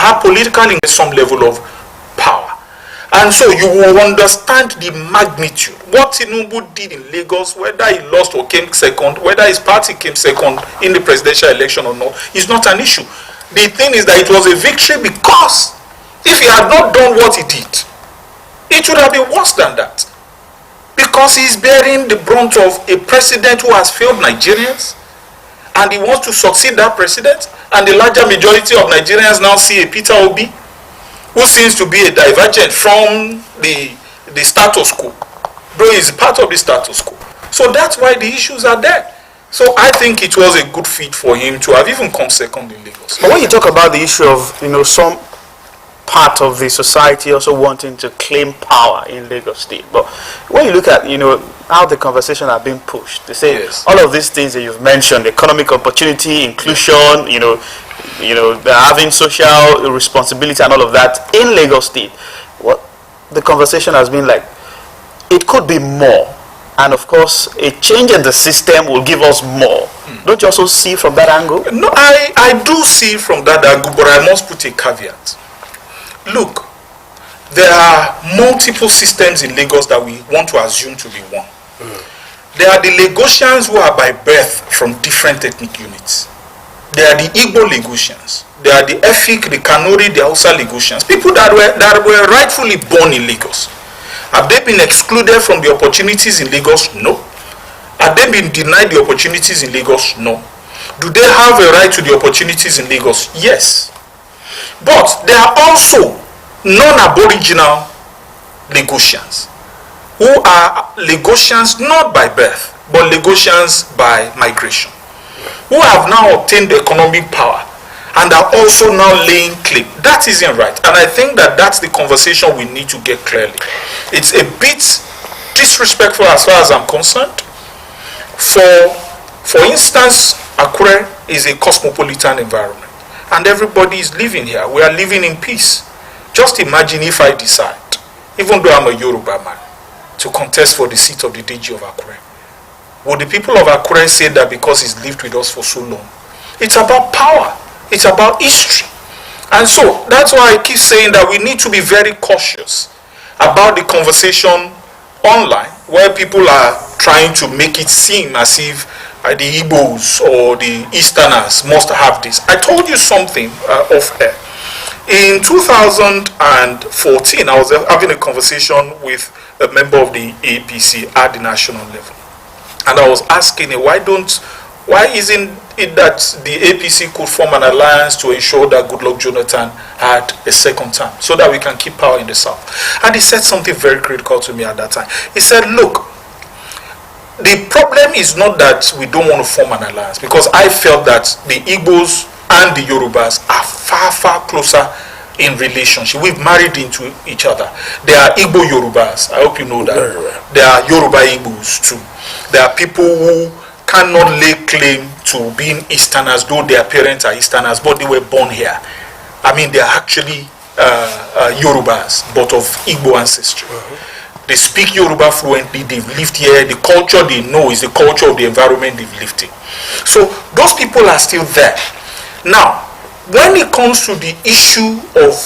apolitical in some level of power. And so you will understand the magnitude. What Tinubu did in Lagos, whether he lost or came second, whether his party came second in the presidential election or not, is not an issue. The thing is that it was a victory because if he had not done what he did, it would have been worse than that. Because he's bearing the brunt of a president who has failed Nigerians, and he wants to succeed that president, and the larger majority of Nigerians now see a Peter Obi who seems to be a divergent from the status quo, though he's part of the status quo. So that's why the issues are there. So I think it was a good feat for him to have even come second in Lagos. But when you talk about the issue of, some part of the society also wanting to claim power in Lagos State, but when you look at, how the conversation are being pushed, they say all of these things that you've mentioned, economic opportunity, inclusion, having social responsibility and all of that in Lagos State, what the conversation has been like, it could be more. And of course, a change in the system will give us more. Don't you also see from that angle? No, I do see from that angle, but I must put a caveat. Look, there are multiple systems in Lagos that we want to assume to be one. There are the Lagosians who are by birth from different ethnic units. There are the Igbo Lagosians. There are the Efik, the Kanuri, the Hausa Lagosians. People that were rightfully born in Lagos. Have they been excluded from the opportunities in Lagos? No. Have they been denied the opportunities in Lagos? No. Do they have a right to the opportunities in Lagos? Yes. But there are also non-Aboriginal Lagosians who are Lagosians not by birth, but Lagosians by migration, who have now obtained economic power and are also now laying claim. That isn't right. And I think that that's the conversation we need to get clearly. It's a bit disrespectful as far as I'm concerned. For instance, Akure is a cosmopolitan environment, and everybody is living here. We are living in peace. Just imagine if I decide, even though I'm a Yoruba man, to contest for the seat of the DG of Akure. Would the people of Akure say that because he's lived with us for so long? It's about power. It's about history. And so that's why I keep saying that we need to be very cautious about the conversation online, where people are trying to make it seem as if the Igbos or the Easterners must have this. I told you something off air. In 2014, I was having a conversation with a member of the APC at the national level. And I was asking him, why isn't it that the APC could form an alliance to ensure that Goodluck Jonathan had a second term so that we can keep power in the South? And he said something very critical to me at that time. He said, look, the problem is not that we don't want to form an alliance, because I felt that the Igbos and the Yorubas are far, far closer in relationship. We've married into each other. There are Igbo Yorubas. I hope you know that. There are Yoruba Igbos too. There are people who cannot lay claim to being Easterners, though their parents are Easterners, but they were born here. I mean, they are actually Yorubas, but of Igbo ancestry. They speak Yoruba fluently, they've lived here, the culture they know is the culture of the environment they've lived in. So those people are still there. Now, when it comes to the issue of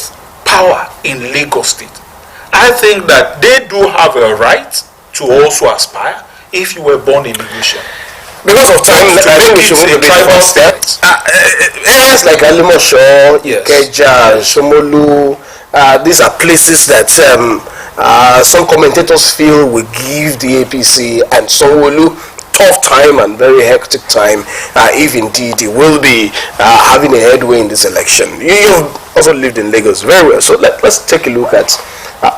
power in Lagos State, I think that they do have a right to also aspire if you were born in Lagos. Because of time, I think we should move a bit faster. Areas like Alimosho, Ikeja, Shomolu, these are places that some commentators feel will give the APC and Sanwo-Olu tough time and very hectic time, if indeed he will be having a headway in this election. You've also lived in Lagos very well, so let's take a look at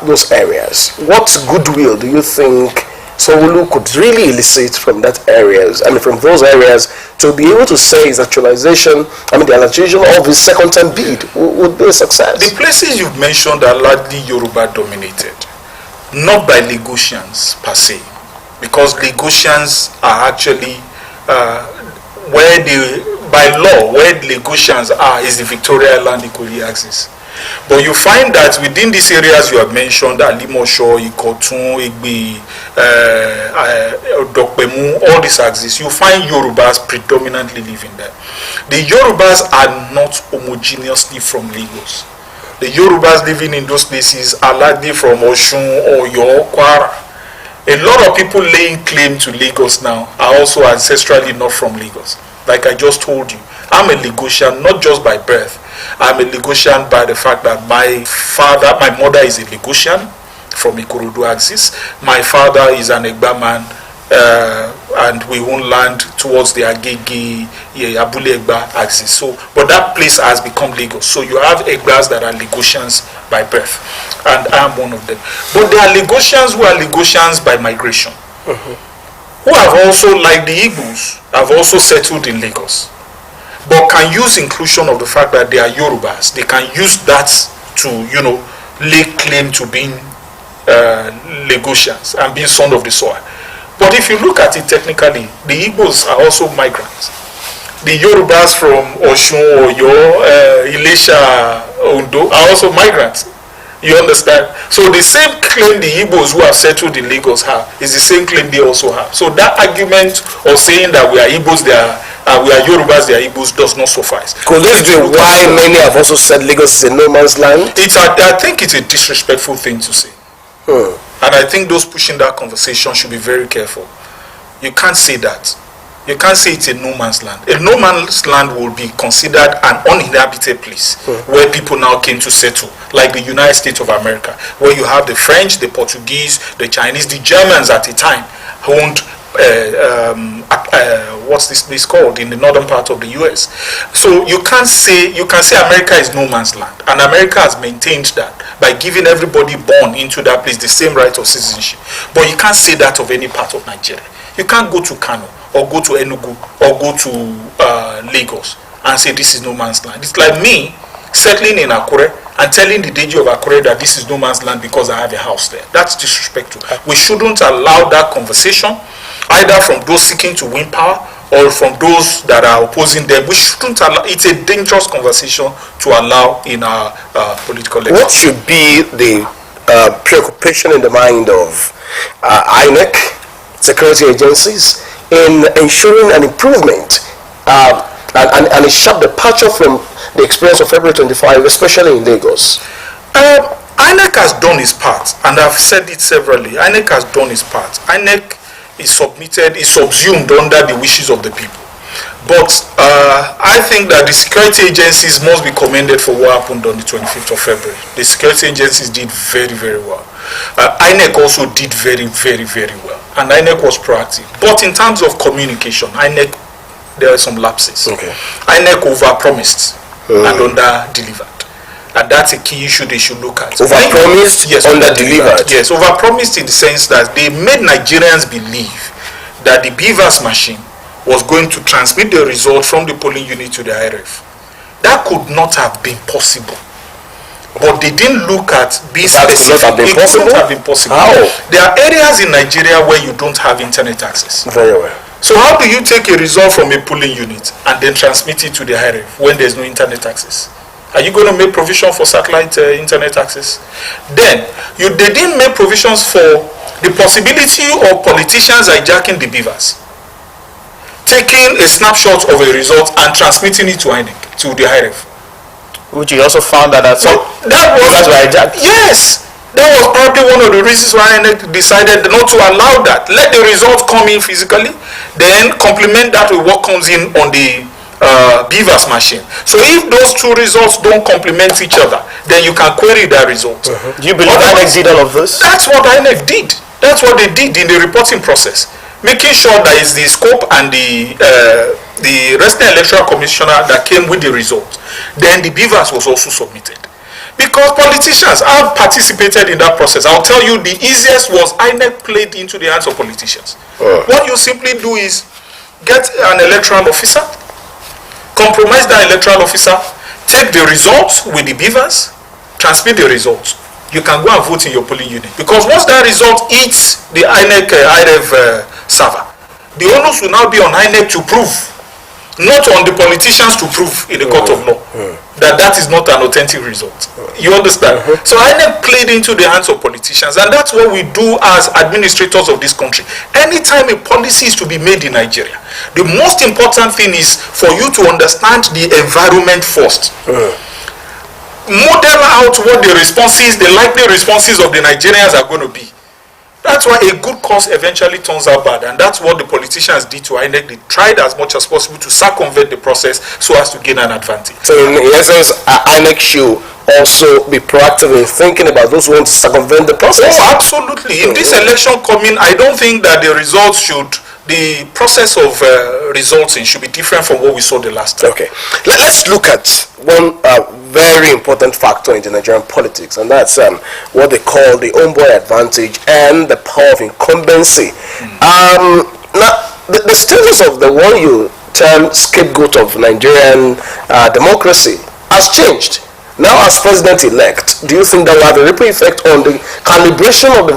those areas. What goodwill do you think Sanwo-Olu could really elicit from that areas, and from those areas, to be able to say his actualization, the actualization of his second term bid would be a success? The places you've mentioned are largely Yoruba dominated, not by Lagosians per se, because Lagosians are actually by law, where Lagosians are is the Victoria Land Equity axis. But you find that within these areas you have mentioned, Alimosho, Ikotun, Igbi, Dokpemu, all these axes, you find Yorubas predominantly living there. The Yorubas are not homogeneously from Lagos. The Yorubas living in those places are likely from Osun, Oyo, Kwara. A lot of people laying claim to Lagos now are also ancestrally not from Lagos. Like I just told you, I'm a Lagosian not just by birth. I'm a Lagosian by the fact that my mother is a Lagosian from Ikorodu axis. My father is an Egba man, and we own land towards the Agege, Abule Egba axis. So, but that place has become Lagos. So you have Egbas that are Lagosians by birth, and I'm one of them. But there are Lagosians who are Lagosians by migration, who have also, like the Igbos, have also settled in Lagos, but can use inclusion of the fact that they are Yorubas. They can use that to, lay claim to being Lagosians and being son of the soil. But if you look at it technically, the Igbos are also migrants. The Yorubas from Osun, Oyo, Ilesha, Ondo are also migrants. You understand? So the same claim the Igbos who have settled in Lagos have is the same claim they also have. So that argument of saying that we are Igbos, we are Yorubas, they are Igbos does not suffice. Could this be why many have also said Lagos is a no man's land? I think it's a disrespectful thing to say. And I think those pushing that conversation should be very careful. You can't say that. You can't say it's a no man's land. A no man's land will be considered an uninhabited place where people now came to settle, like the United States of America, where you have the French, the Portuguese, the Chinese, the Germans at the time owned what's this place called in the northern part of the US. So you can say America is no man's land, and America has maintained that by giving everybody born into that place the same right of citizenship. But you can't say that of any part of Nigeria. You can't go to Kano or go to Enugu or go to Lagos and say this is no man's land. It's like me settling in Akure and telling the Deji of Akure that this is no man's land because I have a house there. That's disrespectful. We shouldn't allow that conversation, either from those seeking to win power or from those that are opposing them. We shouldn't allow. It's a dangerous conversation to allow in our political level. What should be the preoccupation in the mind of INEC, security agencies, in ensuring an improvement and a sharp departure from the experience of February 25, especially in Lagos? INEC has done its part, and I've said it severally. INEC has done its part. INEC is subsumed under the wishes of the people. But I think that the security agencies must be commended for what happened on the 25th of February. The security agencies did very, very well. INEC also did very, very, very well. And INEC was proactive. But in terms of communication, there are some lapses. Okay. INEC overpromised and under-delivered. And that's a key issue they should look at. Overpromised, yes, under-delivered. Yes, overpromised in the sense that they made Nigerians believe that the BVAS machine was going to transmit the result from the polling unit to the IRF. That could not have been possible. But they didn't look at being specific. It couldn't have been possible. How? There are areas in Nigeria where you don't have internet access. Very well. So how do you take a result from a polling unit and then transmit it to the IRF when there's no internet access? Are you going to make provision for satellite internet access? Then, they didn't make provisions for the possibility of politicians hijacking the BVAS, taking a snapshot of a result and transmitting it to INEC, to the IRF. Which you also found that some BVAS were hijacked? Yes. That was probably one of the reasons why INEC decided not to allow that. Let the results come in physically, then complement that with what comes in on the BVAS machine. So if those two results don't complement each other, then you can query that result. Do you believe INEC did all of this? That's what INEC did. That's what they did in the reporting process, making sure that it's the scope and the resident electoral commissioner that came with the result. Then the BVAS was also submitted. Because politicians have participated in that process. I'll tell you, the easiest was INEC played into the hands of politicians. What you simply do is get an electoral officer, compromise that electoral officer, take the results with the BVAS, transmit the results. You can go and vote in your polling unit. Because once that result hits the INEC IRF server, the onus will now be on INEC to prove not on the politicians to prove in the court of law that that is not an authentic result. You understand? So INEC played into the hands of politicians, and that's what we do as administrators of this country. Anytime a policy is to be made in Nigeria, the most important thing is for you to understand the environment first. Model out what the responses, the likely responses of the Nigerians are going to be. That's why a good cause eventually turns out bad, and that's what the politicians did to INEC. They tried as much as possible to circumvent the process so as to gain an advantage. So in essence, INEC should also be proactive in thinking about those who want to circumvent the process. Oh, absolutely. In this election coming, I don't think that the process of resulting should be different from what we saw the last time. Okay. Let's look at one very important factor in the Nigerian politics, and that's what they call the homeboy advantage and the power of incumbency. Now, the status of the one you term scapegoat of Nigerian democracy has changed. Now, as president-elect, do you think that will have a ripple effect on the calibration of the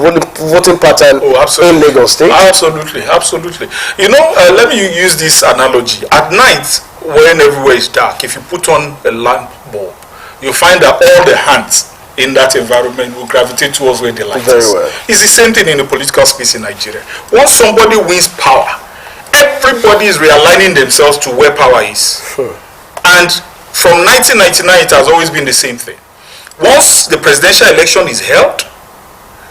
voting pattern in Lagos State? Absolutely, absolutely. You know, let me use this analogy. At night, when everywhere is dark, if you put on a lamp bulb, you find that all the hands in that environment will gravitate towards where the light is. Well. It's the same thing in the political space in Nigeria. Once somebody wins power, everybody is realigning themselves to where power is. And from 1999, it has always been the same thing. Once the presidential election is held,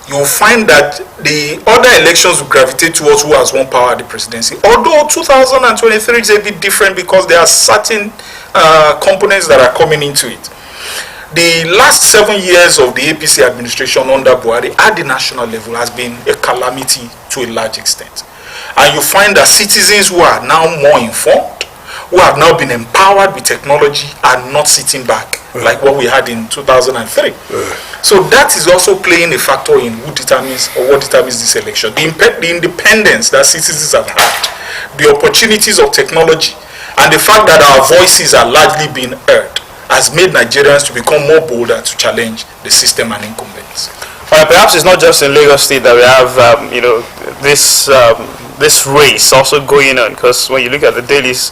you will find that the other elections will gravitate towards who has won power at the presidency. Although 2023 is a bit different because there are certain components that are coming into it. The last 7 years of the APC administration under Buhari at the national level has been a calamity to a large extent. And you find that citizens who are now more informed, who have now been empowered with technology, are not sitting back like what we had in 2003. So that is also playing a factor in what determines this election. The independence that citizens have had, the opportunities of technology, and the fact that our voices are largely being heard has made Nigerians to become more bolder to challenge the system and incumbents. Perhaps it's not just in Lagos State that we have, this race also going on, because when you look at the dailies,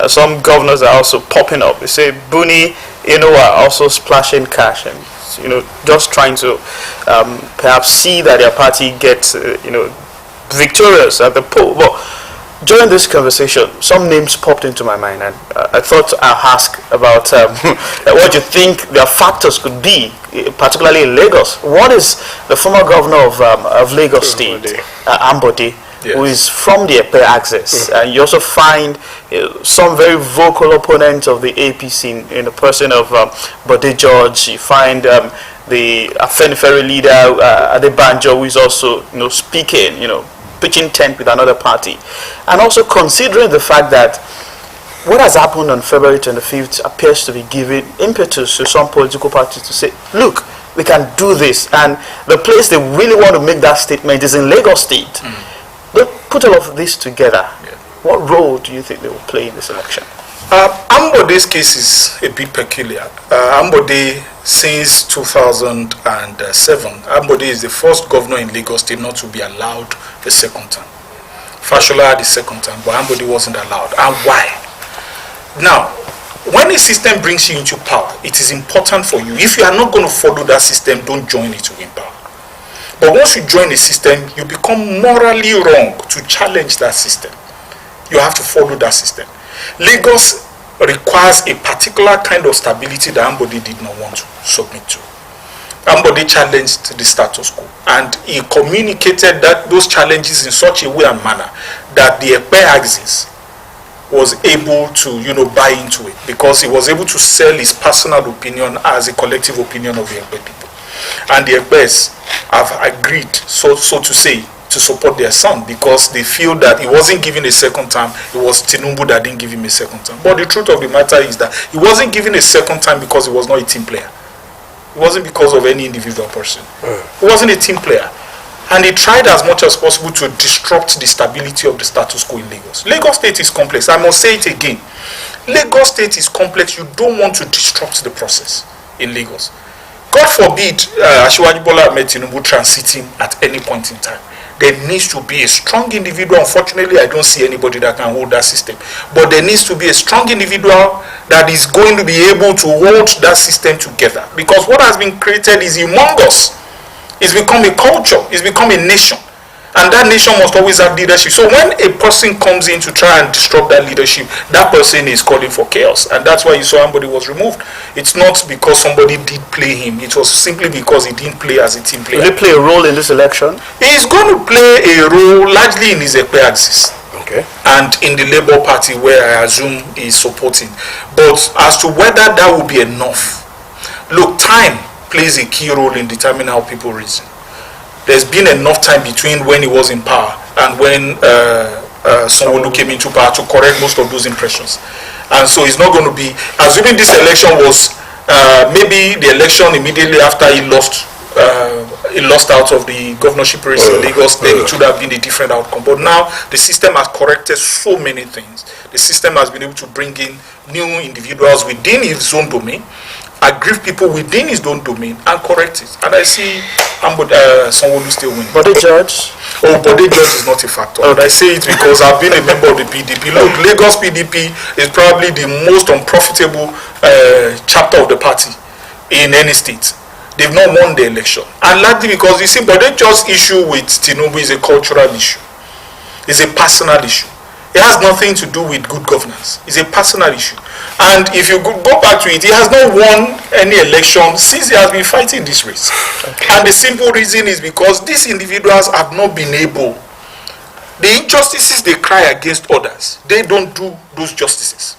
some governors are also popping up. They say Buni, are also splashing cash and just trying to perhaps see that their party gets victorious at the poll. But during this conversation, some names popped into my mind, and I thought I'll ask about what you think their factors could be, particularly in Lagos. What is the former governor of Lagos State, Ambode, yes, who is from the Epe axis, and you also find some very vocal opponents of the APC in the person of Bode George. You find the Afenifere leader Adebanjo, who is also speaking, pitching tent with another party, and also considering the fact that what has happened on February 25th appears to be giving impetus to some political parties to say, look, we can do this, and the place they really want to make that statement is in Lagos State. But put all of this together, what role do you think they will play in this election? Ambode's case is a bit peculiar. Ambode, since 2007, Ambode is the first governor in Lagos State not to be allowed the second term. Fashola had the second term, but Ambode wasn't allowed. And why? Now, when a system brings you into power, it is important for you. If you are not going to follow that system, don't join it to win power. But once you join a system, you become morally wrong to challenge that system. You have to follow that system. Lagos requires a particular kind of stability that Ambode did not want to submit to. Ambode challenged the status quo, and he communicated those challenges in such a way and manner that the Epe axis was able to buy into it, because he was able to sell his personal opinion as a collective opinion of the Epe people. And the Epes have agreed, so to say, to support their son, because they feel that he wasn't given a second term. It was Tinubu that didn't give him a second term. But the truth of the matter is that he wasn't given a second time because he was not a team player. It wasn't because of any individual person. He wasn't a team player. And he tried as much as possible to disrupt the stability of the status quo in Lagos. Lagos State is complex. I must say it again. Lagos State is complex. You don't want to disrupt the process in Lagos. God forbid Asiwaju Bola Ahmed Tinubu transiting at any point in time. there needs to be a strong individual. Unfortunately, I don't see anybody that can hold that system. But there needs to be a strong individual that is going to be able to hold that system together. Because what has been created is humongous. It's become a culture. It's become a nation. And that nation must always have leadership. So when a person comes in to try and disrupt that leadership, that person is calling for chaos. And that's why you saw somebody was removed. It's not because somebody did play him. It was simply because he didn't play as a team player. Will he play a role in this election? He's going to play a role largely in his axis. Okay. And in the Labour Party, where I assume he's supporting. But as to whether that will be enough, look, time plays a key role in determining how people reason. There's been enough time between when he was in power and when Sanwo-Olu came into power to correct most of those impressions. And so it's not going to be, assuming this election was maybe the election immediately after he lost out of the governorship race in Lagos, then it should have been a different outcome. But now the system has corrected so many things. The system has been able to bring in new individuals within his own domain, aggrieve people within his own domain, and correct it. And I see Sanwo-Olu still winning. But the judge? Oh, but the judge is not a factor. And I say it because I've been a member of the PDP. Look, Lagos PDP is probably the most unprofitable chapter of the party in any state. They've not won the election. And largely because, you see, but the judge's issue with Tinubu is a cultural issue. It's a personal issue. It has nothing to do with good governance. It's a personal issue. And if you go back to it, he has not won any election since he has been fighting this race. Okay. And the simple reason is because these individuals have not been able. The injustices they cry against others, they don't do those justices.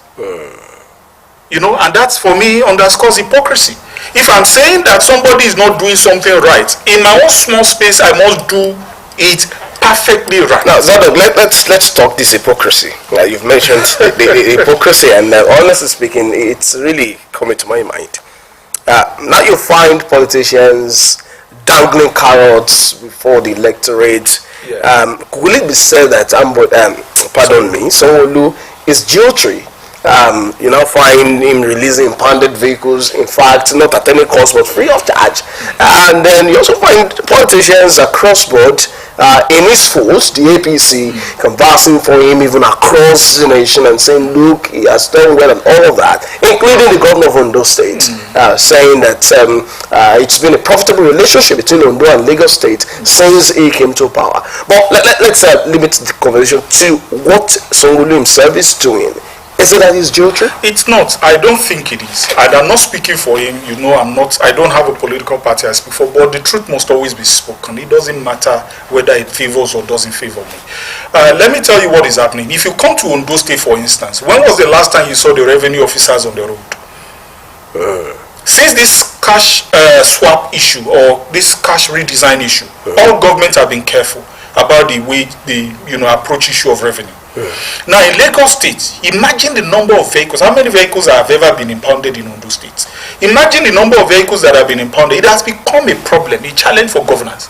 You know, and that's, for me, underscores hypocrisy. If I'm saying that somebody is not doing something right, in my own small space, I must do it perfectly right. Now, Zadok, let's talk this hypocrisy. You've mentioned the hypocrisy, and honestly speaking, it's really coming to my mind. Now you find politicians dangling carrots before the electorate. Yeah. Will it be said that Sanwo-Olu is jiltery? You now find him releasing impounded vehicles, in fact, not at any cost but free of charge. And then you also find politicians across board in his force, the APC, conversing for him even across the nation and saying, look, he has done well and all of that, including the governor of Ondo State, saying that it's been a profitable relationship between Ondo and Lagos State since he came to power. But let's limit the conversation to what Sanwo-Olu himself is doing. Is it that he's jilted? It's not. I don't think it is. And I'm not speaking for him. You know, I don't have a political party I speak for, but the truth must always be spoken. It doesn't matter whether it favors or doesn't favor me. Let me tell you what is happening. If you come to Ondo State, for instance, when was the last time you saw the revenue officers on the road? Since this cash swap issue or this cash redesign issue, all governments have been careful about the way they approach issue of revenue. Now in Lagos State, imagine the number of vehicles. How many vehicles have ever been impounded in Ondo State? Imagine the number of vehicles that have been impounded. It has become a problem, a challenge for governance.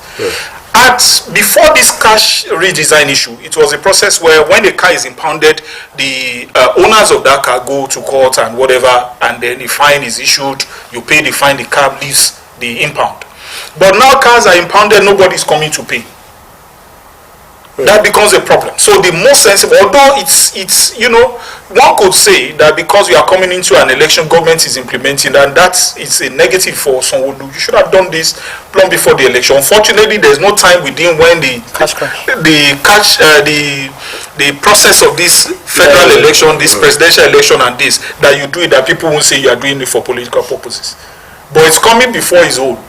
Before this cash redesign issue, it was a process where when a car is impounded, the owners of that car go to court and whatever, and then the fine is issued, you pay the fine, the car leaves the impound. But now cars are impounded, nobody is coming to pay. That becomes a problem. So the most sensible, although it's one could say that because we are coming into an election, government is implementing, and it's a negative for Sanwo-Olu. You should have done this long before the election. Unfortunately, there's no time within when the process of this federal election, this presidential election, and this that you do it, that people won't say you are doing it for political purposes. But it's coming before his own.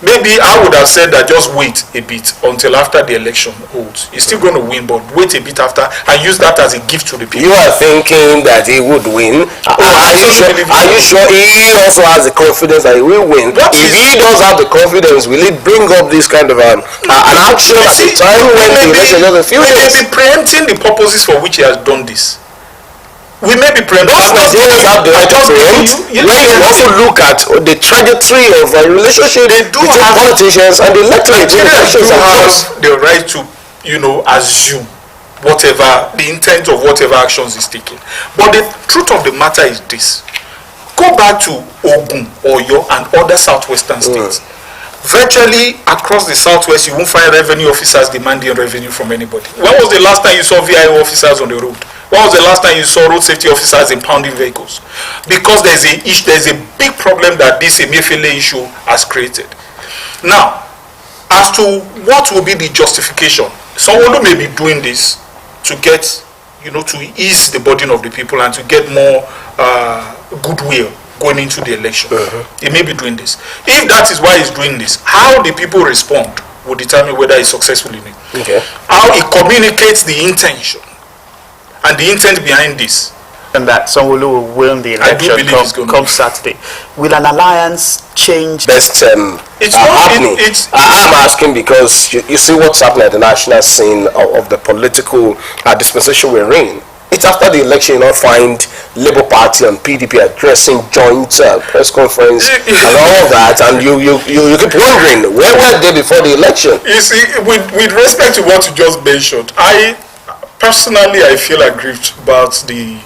Maybe I would have said that just wait a bit until after the election holds. He's still going to win, but wait a bit after and use that as a gift to the people. You are thinking that he would win. Are you sure he also has the confidence that he will win? If he does have the confidence, will it bring up this kind of an action at a time when the election is a few days? He may be preempting the purposes for which he has done this. We may be preempting. When you also look at the trajectory of a relationship between politicians and the electorate, Nigerians have the right to, assume whatever the intent of whatever actions is taken. But the truth of the matter is this: go back to Ogun, Oyo, and other southwestern states. Virtually across the southwest, you won't find revenue officers demanding revenue from anybody. When was the last time you saw VIO officers on the road? When was the last time you saw road safety officers impounding vehicles? Because there's a big problem that this Emefiele issue has created. Now, as to what will be the justification, someone who may be doing this to get, to ease the burden of the people and to get more goodwill going into the election. He may be doing this. If that is why he's doing this, how the people respond will determine whether he's successful in it. Okay. How he communicates the intention and the intent behind this. And that someone will win the election come Saturday. Will an alliance change? Best happening. I'm asking because you see what's happening at the national scene of the political dispensation we're in. It's after the election you find Labour Party and PDP addressing joint press conference and all that, and you keep wondering where were they before the election? You see, with respect to what you just mentioned, I feel aggrieved about the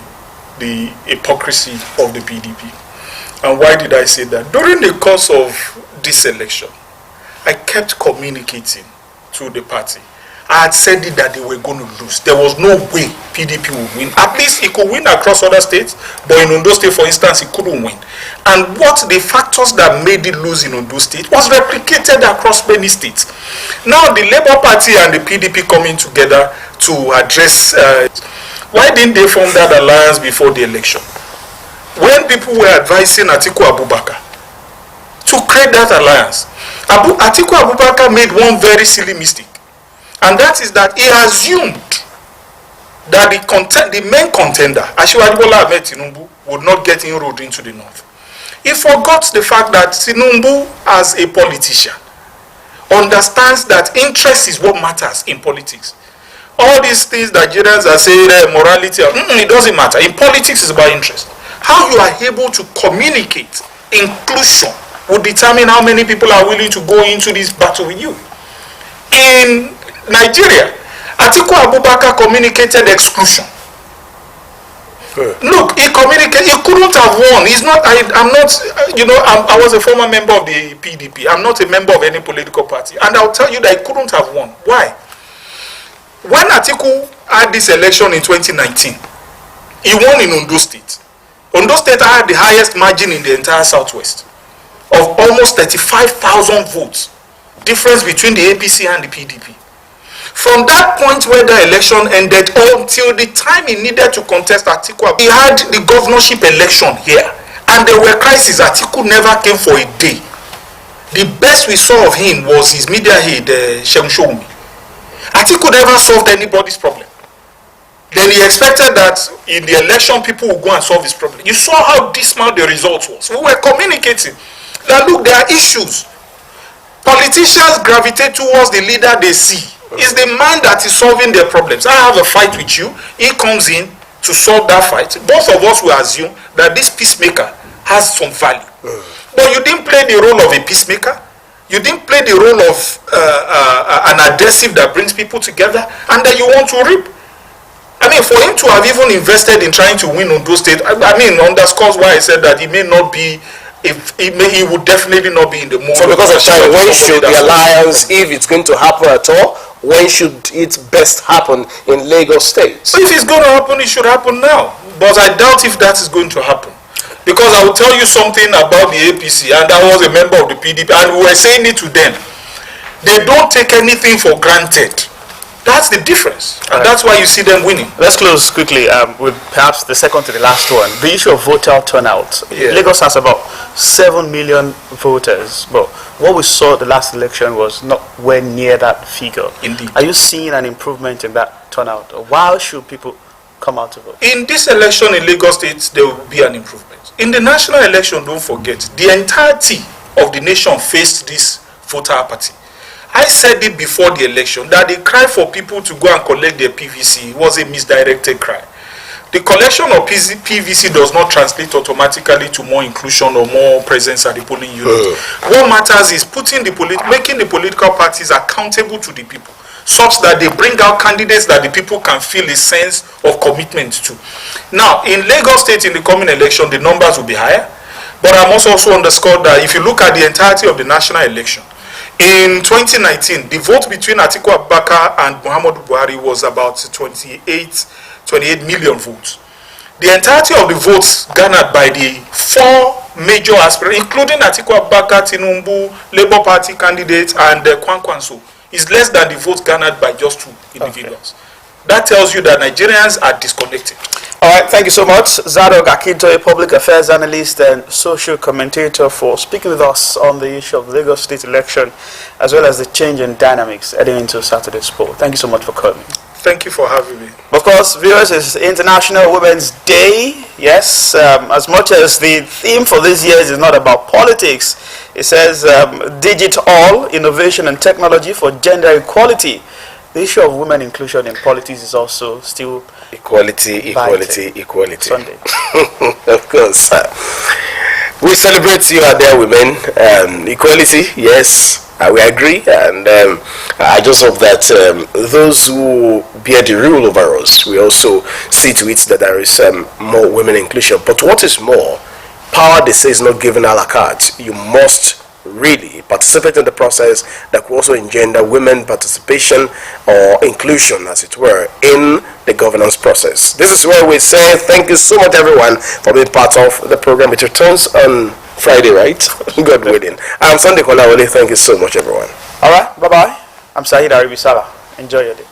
hypocrisy of the PDP. And why did I say that? During the course of this election, I kept communicating to the party. I had said it that they were going to lose. There was no way PDP would win. At least it could win across other states, but in Ondo State, for instance, it couldn't win. And what the factors that made it lose in Ondo State was replicated across many states. Now the Labour Party and the PDP coming together to address, why didn't they form that alliance before the election? When people were advising Atiku Abubakar to create that alliance, Atiku Abubakar made one very silly mistake. And that is that he assumed that the main contender, Asiwaju Bola Ahmed Tinubu, would not get inroad into the north. He forgot the fact that Tinubu, as a politician, understands that interest is what matters in politics. All these things that Nigerians are saying, morality, it doesn't matter. In politics, it's about interest. How you are able to communicate inclusion will determine how many people are willing to go into this battle with you. In Nigeria, Atiku Abubakar communicated exclusion. Look, he couldn't have won. I was a former member of the PDP. I'm not a member of any political party. And I'll tell you that he couldn't have won. Why? When Atiku had this election in 2019, he won in Ondo State. Ondo State had the highest margin in the entire Southwest of almost 35,000 votes. Difference between the APC and the PDP. From that point where the election ended until the time he needed to contest Atiku, he had the governorship election here. And there were crises. Atiku never came for a day. The best we saw of him was his media head, Shemshowmi. Atiku never solved anybody's problem. Then he expected that in the election people would go and solve his problem. You saw how dismal the result was. We were communicating that look, there are issues. Politicians gravitate towards the leader they see. It's the man that is solving their problems. I have a fight with you. He comes in to solve that fight. Both of us will assume that this peacemaker has some value. But you didn't play the role of a peacemaker. You didn't play the role of an adhesive that brings people together, and that you want to reap. I mean, for him to have even invested in trying to win Ondo State, underscores why I said that he may not be. He would definitely not be in the mood. So because of time, when should the alliance, if it's going to happen at all, when should it best happen in Lagos State? So if it's going to happen, it should happen now. But I doubt if that is going to happen. Because I will tell you something about the APC, and I was a member of the PDP, and we were saying it to them. They don't take anything for granted. That's the difference. And that's why you see them winning. Let's close quickly with perhaps the second to the last one. The issue of voter turnout. Yeah. Lagos has about 7 million voters, but what we saw the last election was nowhere near that figure. Indeed. Are you seeing an improvement in that turnout? Why should people come out to vote? In this election in Lagos State, there will be an improvement. In the national election, don't forget, the entirety of the nation faced this voter apathy. I said it before the election that the cry for people to go and collect their PVC was a misdirected cry. The collection of PVC does not translate automatically to more inclusion or more presence at the polling unit. What matters is making the political parties accountable to the people, such that they bring out candidates that the people can feel a sense of commitment to. Now, in Lagos State, in the coming election, the numbers will be higher. But I must also underscore that if you look at the entirety of the national election, In 2019, the vote between Atiku Abubakar and Muhammadu Buhari was about 28 million votes. The entirety of the votes garnered by the four major aspirants, including Atiku Abubakar, Tinubu, Labour Party candidates, and Kwankwanso, is less than the votes garnered by just two individuals. Okay. That tells you that Nigerians are disconnected. All right, thank you so much, Zadok Akintoye, public affairs analyst and social commentator, for speaking with us on the issue of the Lagos State election, as well as the change in dynamics heading into Saturday's poll. Thank you so much for coming. Thank you for having me. Of course, viewers, it's International Women's Day. Yes, as much as the theme for this year is not about politics, it says digital innovation and technology for gender equality. The issue of women inclusion in politics is also still equality. Sunday. Of course. We celebrate you out there, women. Equality, yes, we agree. And I just hope that those who bear the rule over us, we also see to it that there is more women inclusion. But what is more, power, they say, is not given a la carte. You must really participate in the process that could also engender women participation or inclusion, as it were, in the governance process. This is where we say thank you so much, everyone, for being part of the program. It returns on Friday, right? God willing. I'm Sunday Kolawole. Thank you so much, everyone. All right, bye-bye. I'm Sahid Aribisala. Enjoy your day.